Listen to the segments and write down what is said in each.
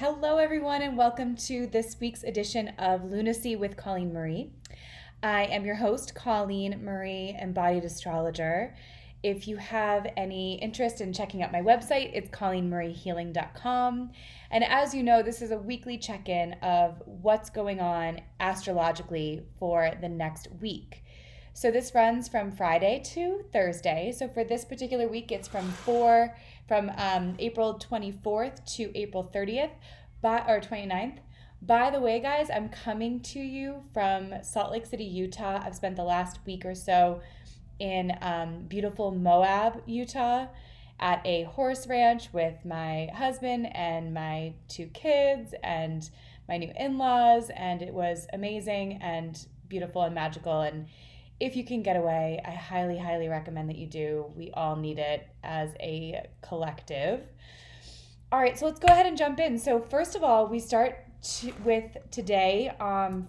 Hello, everyone, and welcome to this week's edition of Lunacy with Colleen Marie. I am your host, Colleen Marie, embodied astrologer. If you have any interest in checking out my website, it's colleenmariehealing.com. And as you know, this is a weekly check-in of what's going on astrologically for the next week. So this runs from Friday to Thursday. So for this particular week, it's from April 24th to April 30th, or 29th. By the way, guys, I'm coming to you from Salt Lake City, Utah. I've spent the last week or so in beautiful Moab, Utah, at a horse ranch with my husband and my two kids and my new in-laws, and it was amazing and beautiful and magical. And if you can get away, I highly, highly recommend that you do. We all need it as a collective. All right, so let's go ahead and jump in. So first of all, we start with today,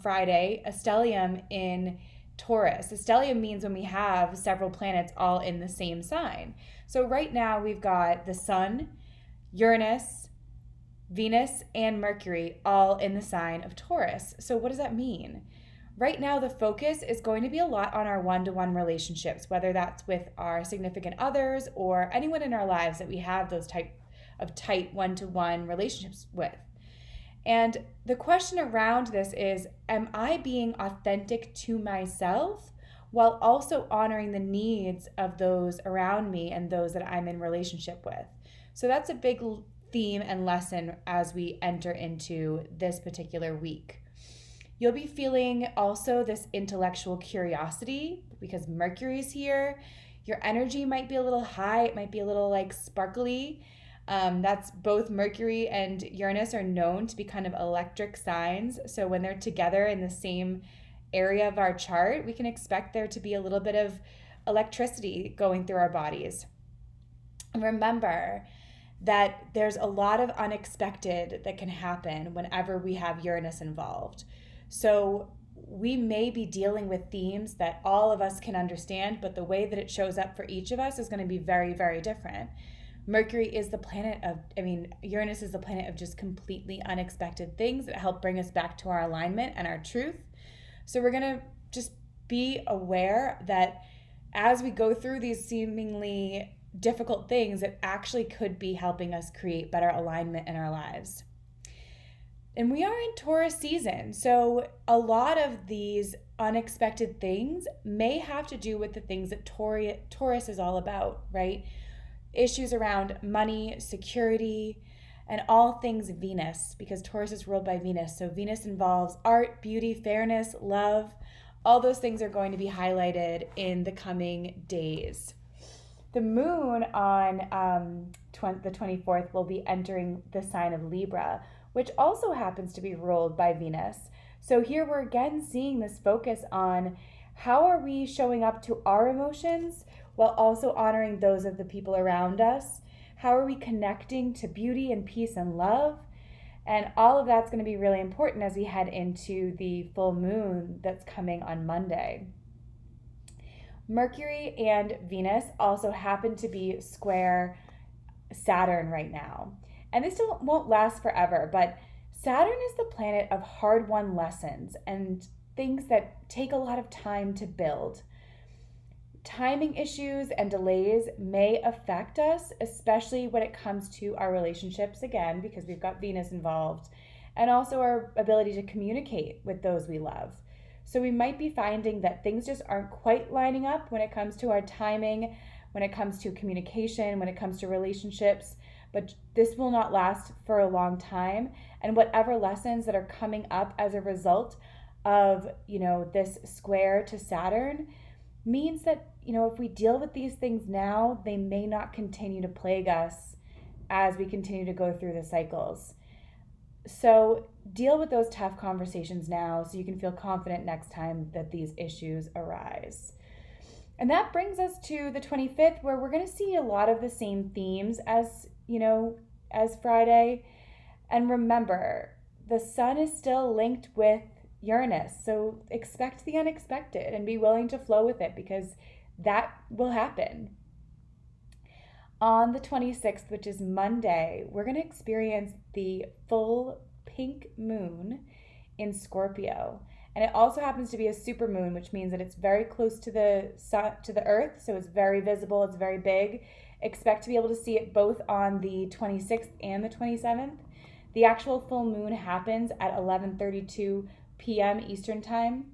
Friday, a stellium in Taurus. A stellium means when we have several planets all in the same sign. So right now we've got the Sun, Uranus, Venus, and Mercury all in the sign of Taurus. So what does that mean? Right now, the focus is going to be a lot on our one-to-one relationships, whether that's with our significant others or anyone in our lives that we have those type of tight one-to-one relationships with. And the question around this is, am I being authentic to myself while also honoring the needs of those around me and those that I'm in relationship with? So that's a big theme and lesson as we enter into this particular week. You'll be feeling also this intellectual curiosity because Mercury's here. Your energy might be a little high. It might be a little like sparkly. That's both Mercury and Uranus are known to be kind of electric signs. So when they're together in the same area of our chart, we can expect there to be a little bit of electricity going through our bodies. And remember that there's a lot of unexpected that can happen whenever we have Uranus involved. So we may be dealing with themes that all of us can understand, but the way that it shows up for each of us is going to be very, very different. Mercury is the planet of, Uranus is the planet of just completely unexpected things that help bring us back to our alignment and our truth. So we're going to just be aware that as we go through these seemingly difficult things, it actually could be helping us create better alignment in our lives. And we are in Taurus season, so a lot of these unexpected things may have to do with the things that Taurus is all about, right? Issues around money, security, and all things Venus, because Taurus is ruled by Venus. So Venus involves art, beauty, fairness, love. All those things are going to be highlighted in the coming days. The moon on the 24th will be entering the sign of Libra, which also happens to be ruled by Venus. So here we're again seeing this focus on how are we showing up to our emotions while also honoring those of the people around us? How are we connecting to beauty and peace and love? And all of that's going to be really important as we head into the full moon that's coming on Monday. Mercury and Venus also happen to be square Saturn right now. And this won't last forever, but Saturn is the planet of hard-won lessons and things that take a lot of time to build. Timing issues and delays may affect us, especially when it comes to our relationships, again, because we've got Venus involved, and also our ability to communicate with those we love. So we might be finding that things just aren't quite lining up when it comes to our timing, when it comes to communication, when it comes to relationships. But this will not last for a long time. And whatever lessons that are coming up as a result of, this square to Saturn means that, if we deal with these things now, they may not continue to plague us as we continue to go through the cycles. So deal with those tough conversations now so you can feel confident next time that these issues arise. And that brings us to the 25th, where we're going to see a lot of the same themes as Friday. And remember, the sun is still linked with Uranus. So expect the unexpected and be willing to flow with it because that will happen. On the 26th, which is Monday, we're going to experience the full pink moon in Scorpio. And it also happens to be a super moon, which means that it's very close to the sun, to the earth, so it's very visible, it's very big. Expect to be able to see it both on the 26th and the 27th. The actual full moon happens at 11:32 p.m. Eastern Time.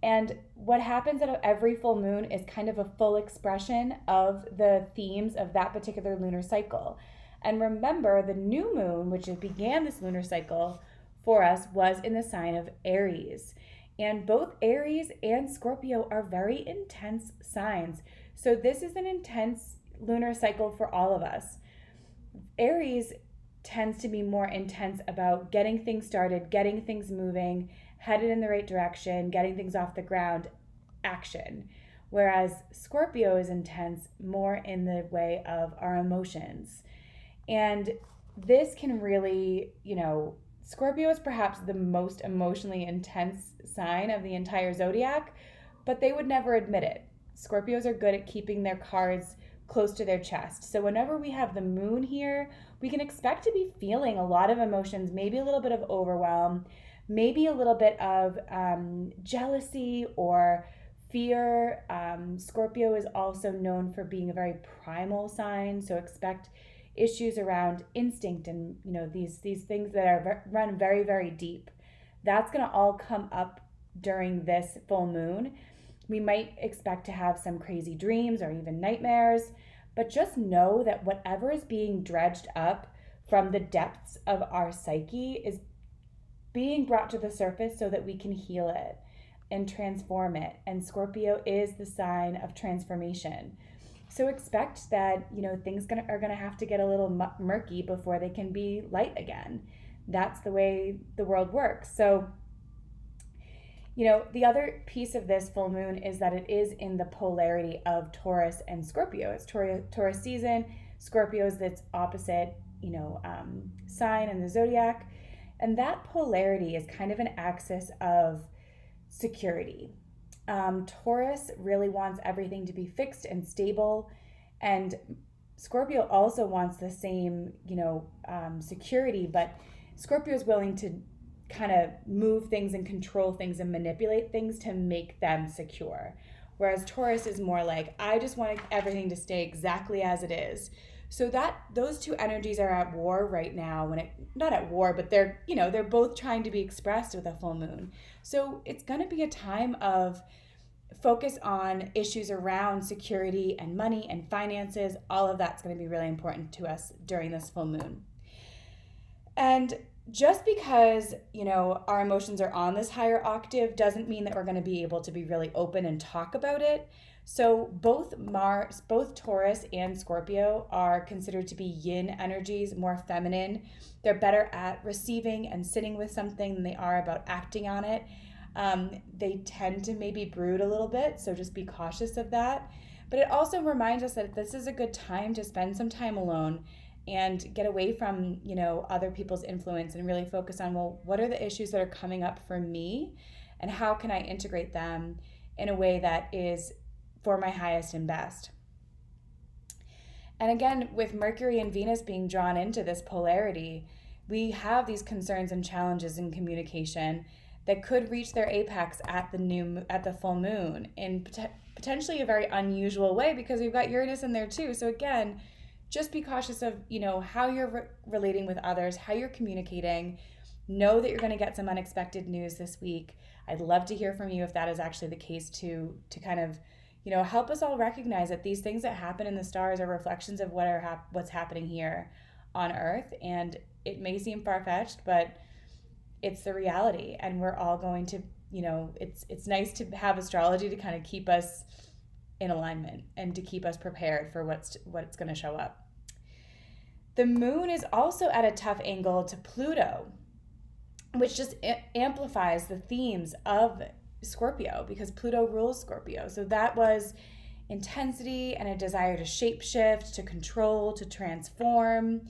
And what happens at every full moon is kind of a full expression of the themes of that particular lunar cycle. And remember, the new moon, which began this lunar cycle for us, was in the sign of Aries. And both Aries and Scorpio are very intense signs. So this is an intense lunar cycle for all of us. Aries tends to be more intense about getting things started, getting things moving, headed in the right direction, getting things off the ground, action. Whereas Scorpio is intense more in the way of our emotions. And this can really, Scorpio is perhaps the most emotionally intense sign of the entire zodiac, but they would never admit it. Scorpios are good at keeping their cards close to their chest. So whenever we have the moon here, we can expect to be feeling a lot of emotions, maybe a little bit of overwhelm, maybe a little bit of jealousy or fear. Scorpio is also known for being a very primal sign, so expect issues around instinct and these things that are run very, very deep. That's going to all come up during this full moon. We might expect to have some crazy dreams or even nightmares, but just know that whatever is being dredged up from the depths of our psyche is being brought to the surface so that we can heal it and transform it. And Scorpio is the sign of transformation. So expect that, things are going to have to get a little murky before they can be light again. That's the way the world works. So, the other piece of this full moon is that it is in the polarity of Taurus and Scorpio. It's Taurus season. Scorpio is its opposite, sign in the zodiac. And that polarity is kind of an axis of security. Taurus really wants everything to be fixed and stable. And Scorpio also wants the same, security, but Scorpio is willing to kind of move things and control things and manipulate things to make them secure. Whereas Taurus is more like, I just want everything to stay exactly as it is. So that those two energies are at war right now. Not at war, but they're both trying to be expressed with a full moon. So it's going to be a time of focus on issues around security and money and finances. All of that's going to be really important to us during this full moon. And just because, our emotions are on this higher octave doesn't mean that we're going to be able to be really open and talk about it. So both Taurus and Scorpio are considered to be yin energies, more feminine. They're better at receiving and sitting with something than they are about acting on it. They tend to maybe brood a little bit, so just be cautious of that. But it also reminds us that this is a good time to spend some time alone and get away from, other people's influence and really focus on, well, what are the issues that are coming up for me and how can I integrate them in a way that is for my highest and best. And again, with Mercury and Venus being drawn into this polarity, we have these concerns and challenges in communication that could reach their apex at the full moon in potentially a very unusual way, because we've got Uranus in there too. So again, just be cautious of, how you're relating with others, how you're communicating. Know that you're going to get some unexpected news this week. I'd love to hear from you if that is actually the case too, to kind of, help us all recognize that these things that happen in the stars are reflections of what's happening here on Earth. And it may seem far-fetched, but it's the reality. And we're all going to, it's nice to have astrology to kind of keep us in alignment and to keep us prepared for what's going to show up. The moon is also at a tough angle to Pluto, which just amplifies the themes of Scorpio, because Pluto rules Scorpio. So that was intensity and a desire to shapeshift, to control, to transform.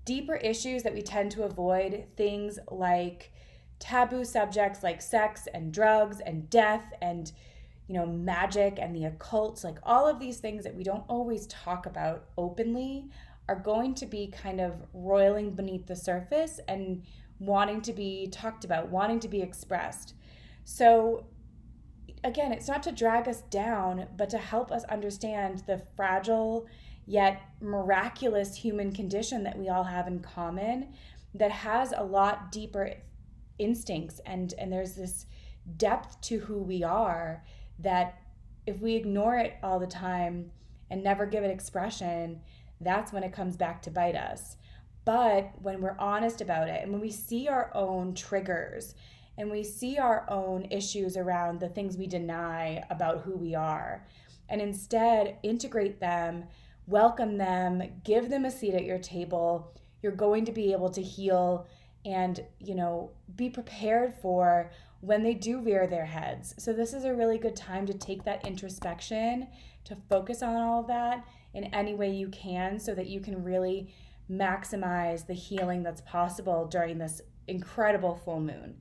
Deeper issues that we tend to avoid, things like taboo subjects like sex and drugs and death and, magic and the occult, like all of these things that we don't always talk about openly are going to be kind of roiling beneath the surface and wanting to be talked about, wanting to be expressed. So again, it's not to drag us down, but to help us understand the fragile yet miraculous human condition that we all have in common that has a lot deeper instincts, and there's this depth to who we are that if we ignore it all the time and never give it expression, that's when it comes back to bite us. But when we're honest about it and when we see our own triggers and we see our own issues around the things we deny about who we are, and instead integrate them, welcome them, give them a seat at your table, you're going to be able to heal and, be prepared for when they do rear their heads. So this is a really good time to take that introspection, to focus on all of that in any way you can so that you can really maximize the healing that's possible during this incredible full moon.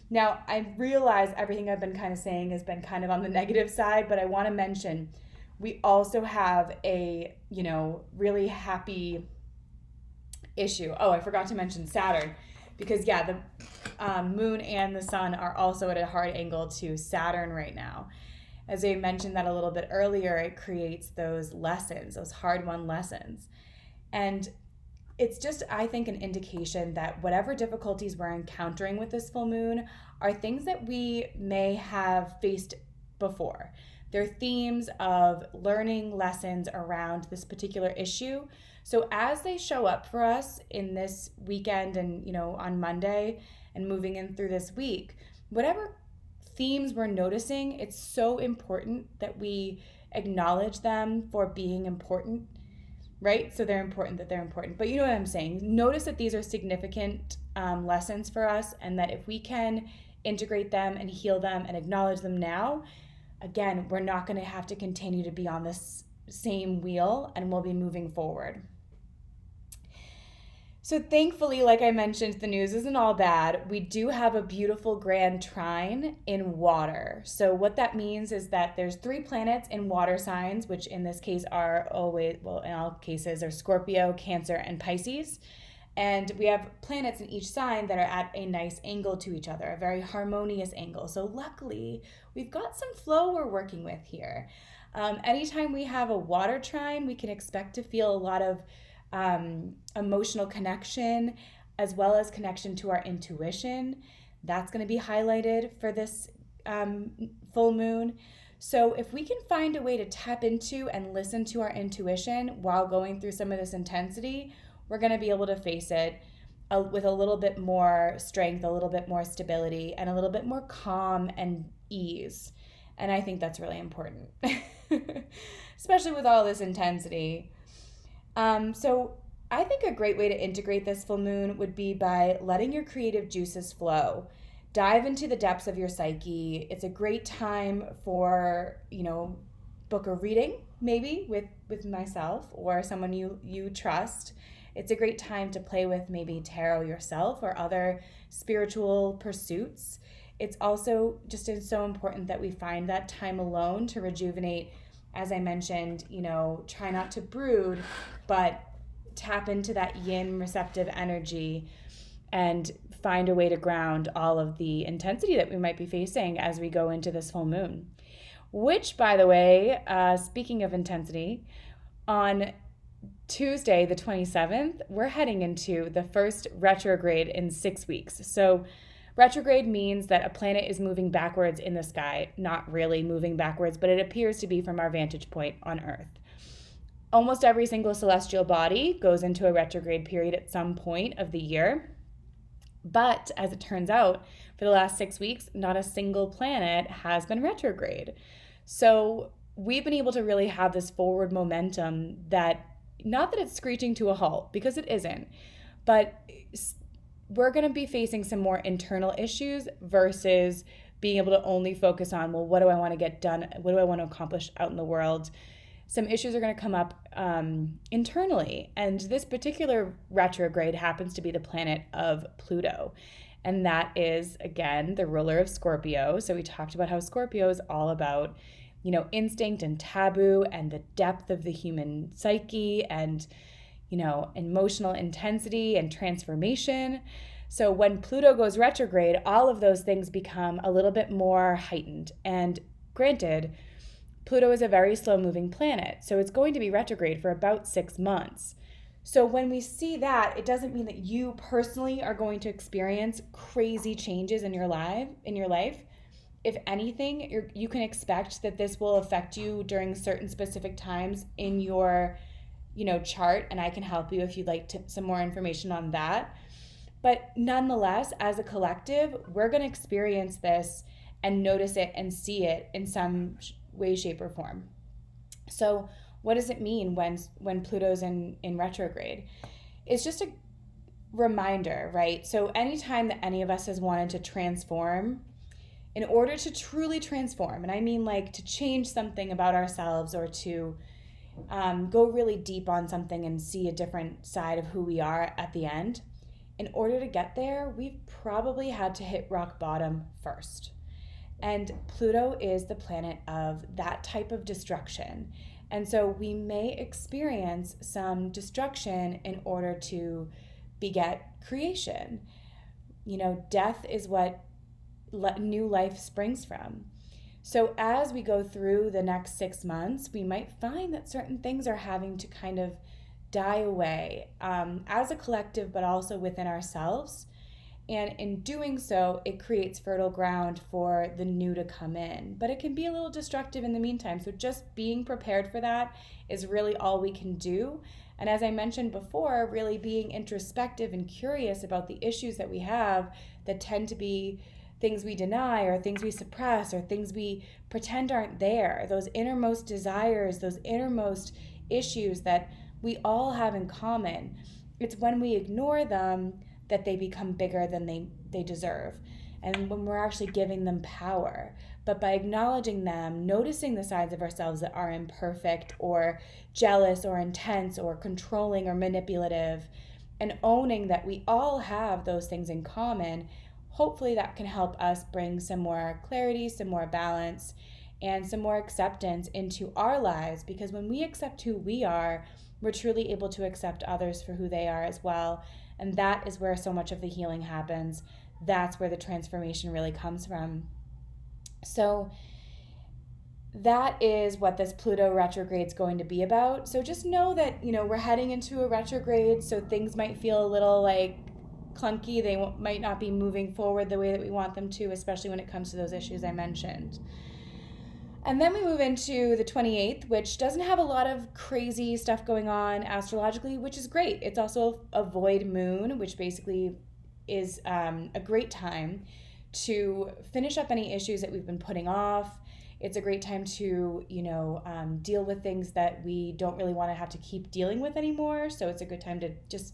Now, I realize everything I've been kind of saying has been kind of on the negative side, but I want to mention we also have a, really happy issue. Oh, I forgot to mention Saturn, because the moon and the sun are also at a hard angle to Saturn right now. As I mentioned that a little bit earlier, it creates those lessons, those hard-won lessons. And it's just, I think, an indication that whatever difficulties we're encountering with this full moon are things that we may have faced before. They're themes of learning lessons around this particular issue. So as they show up for us in this weekend and, on Monday and moving in through this week, whatever themes we're noticing, it's so important that we acknowledge them for being important, right? So they're important that they're important. But you know what I'm saying? Notice that these are significant lessons for us, and that if we can integrate them and heal them and acknowledge them now, again, we're not going to have to continue to be on this same wheel, and we'll be moving forward. So thankfully, like I mentioned, the news isn't all bad. We do have a beautiful grand trine in water. So what that means is that there's 3 planets in water signs, which in this case are in all cases are Scorpio, Cancer, and Pisces. And we have planets in each sign that are at a nice angle to each other, a very harmonious angle. So luckily, we've got some flow we're working with here. Anytime we have a water trine, we can expect to feel a lot of emotional connection, as well as connection to our intuition. That's going to be highlighted for this full moon. So if we can find a way to tap into and listen to our intuition while going through some of this intensity, we're going to be able to face it with a little bit more strength, a little bit more stability, and a little bit more calm and ease. And I think that's really important, especially with all this intensity. So I think a great way to integrate this full moon would be by letting your creative juices flow. Dive into the depths of your psyche. It's a great time for, book a reading, maybe with myself or someone you trust. It's a great time to play with maybe tarot yourself or other spiritual pursuits. It's also just so important that we find that time alone to rejuvenate. As I mentioned, try not to brood, but tap into that yin receptive energy and find a way to ground all of the intensity that we might be facing as we go into this full moon. Which, by the way, speaking of intensity, on Tuesday, the 27th, we're heading into the first retrograde in 6 weeks. So retrograde means that a planet is moving backwards in the sky, not really moving backwards, but it appears to be from our vantage point on Earth. Almost every single celestial body goes into a retrograde period at some point of the year. But as it turns out, for the last 6 weeks, not a single planet has been retrograde. So we've been able to really have this forward momentum that, not that it's screeching to a halt, because it isn't, but we're going to be facing some more internal issues versus being able to only focus on, well, what do I want to get done? What do I want to accomplish out in the world? some issues are going to come up internally. And this particular retrograde happens to be the planet of Pluto. And that is, again, the ruler of Scorpio. So we talked about how Scorpio is all about, instinct and taboo and the depth of the human psyche and, emotional intensity and transformation. So when Pluto goes retrograde, all of those things become a little bit more heightened. And granted, Pluto is a very slow-moving planet, so it's going to be retrograde for about 6 months. So when we see that, it doesn't mean that you personally are going to experience crazy changes in your life. If anything, you can expect that this will affect you during certain specific times in your, chart, and I can help you if you'd like some more information on that. But nonetheless, as a collective, we're going to experience this and notice it and see it in some way, shape, or form. So what does it mean when Pluto's in retrograde? It's just a reminder, right? So anytime that any of us has wanted to transform, in order to truly transform, and I mean like to change something about ourselves or to go really deep on something and see a different side of who we are at the end, in order to get there, we've probably had to hit rock bottom first. And Pluto is the planet of that type of destruction. And so we may experience some destruction in order to beget creation. Death is what new life springs from. So as we go through the next 6 months, we might find that certain things are having to kind of die away as a collective, but also within ourselves. And in doing so, it creates fertile ground for the new to come in. But it can be a little destructive in the meantime. So just being prepared for that is really all we can do. And as I mentioned before, really being introspective and curious about the issues that we have that tend to be things we deny or things we suppress or things we pretend aren't there. Those innermost desires, those innermost issues that we all have in common. It's when we ignore them that they become bigger than they deserve, and when we're actually giving them power. But by acknowledging them, noticing the sides of ourselves that are imperfect or jealous or intense or controlling or manipulative, and owning that we all have those things in common, hopefully that can help us bring some more clarity, some more balance, and some more acceptance into our lives. Because when we accept who we are, we're truly able to accept others for who they are as well. And that is where so much of the healing happens. That's where the transformation really comes from. So that is what this Pluto retrograde is going to be about. So just know that, we're heading into a retrograde, so things might feel a little like clunky. They might not be moving forward the way that we want them to, especially when it comes to those issues I mentioned. And then we move into the 28th, which doesn't have a lot of crazy stuff going on astrologically, which is great. It's also a void moon, which basically is a great time to finish up any issues that we've been putting off. It's a great time to, deal with things that we don't really want to have to keep dealing with anymore. So it's a good time to just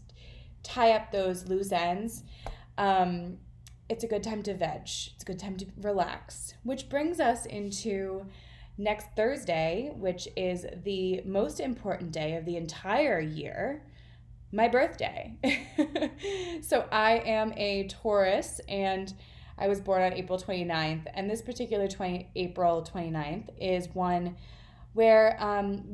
tie up those loose ends. It's a good time to veg. It's a good time to relax, which brings us into next Thursday, which is the most important day of the entire year, my birthday. So I am a Taurus, and I was born on April 29th, and this particular April 29th is one where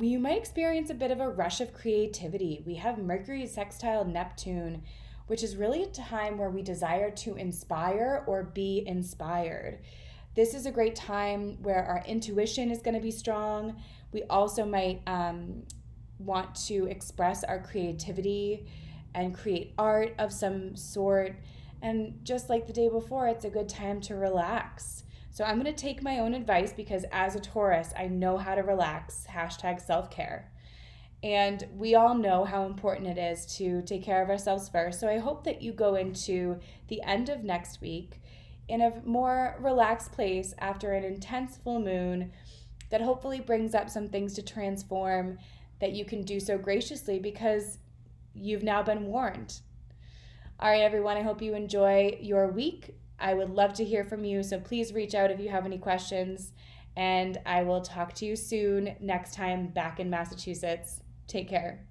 you might experience a bit of a rush of creativity. We have Mercury sextile Neptune, which is really a time where we desire to inspire or be inspired. This is a great time where our intuition is going to be strong. We also might want to express our creativity and create art of some sort. And just like the day before, it's a good time to relax. So I'm going to take my own advice because as a Taurus, I know how to relax, #self-care. And we all know how important it is to take care of ourselves first. So I hope that you go into the end of next week in a more relaxed place after an intense full moon that hopefully brings up some things to transform, that you can do so graciously because you've now been warned. All right, everyone, I hope you enjoy your week. I would love to hear from you, so please reach out if you have any questions. And I will talk to you soon next time back in Massachusetts. Take care.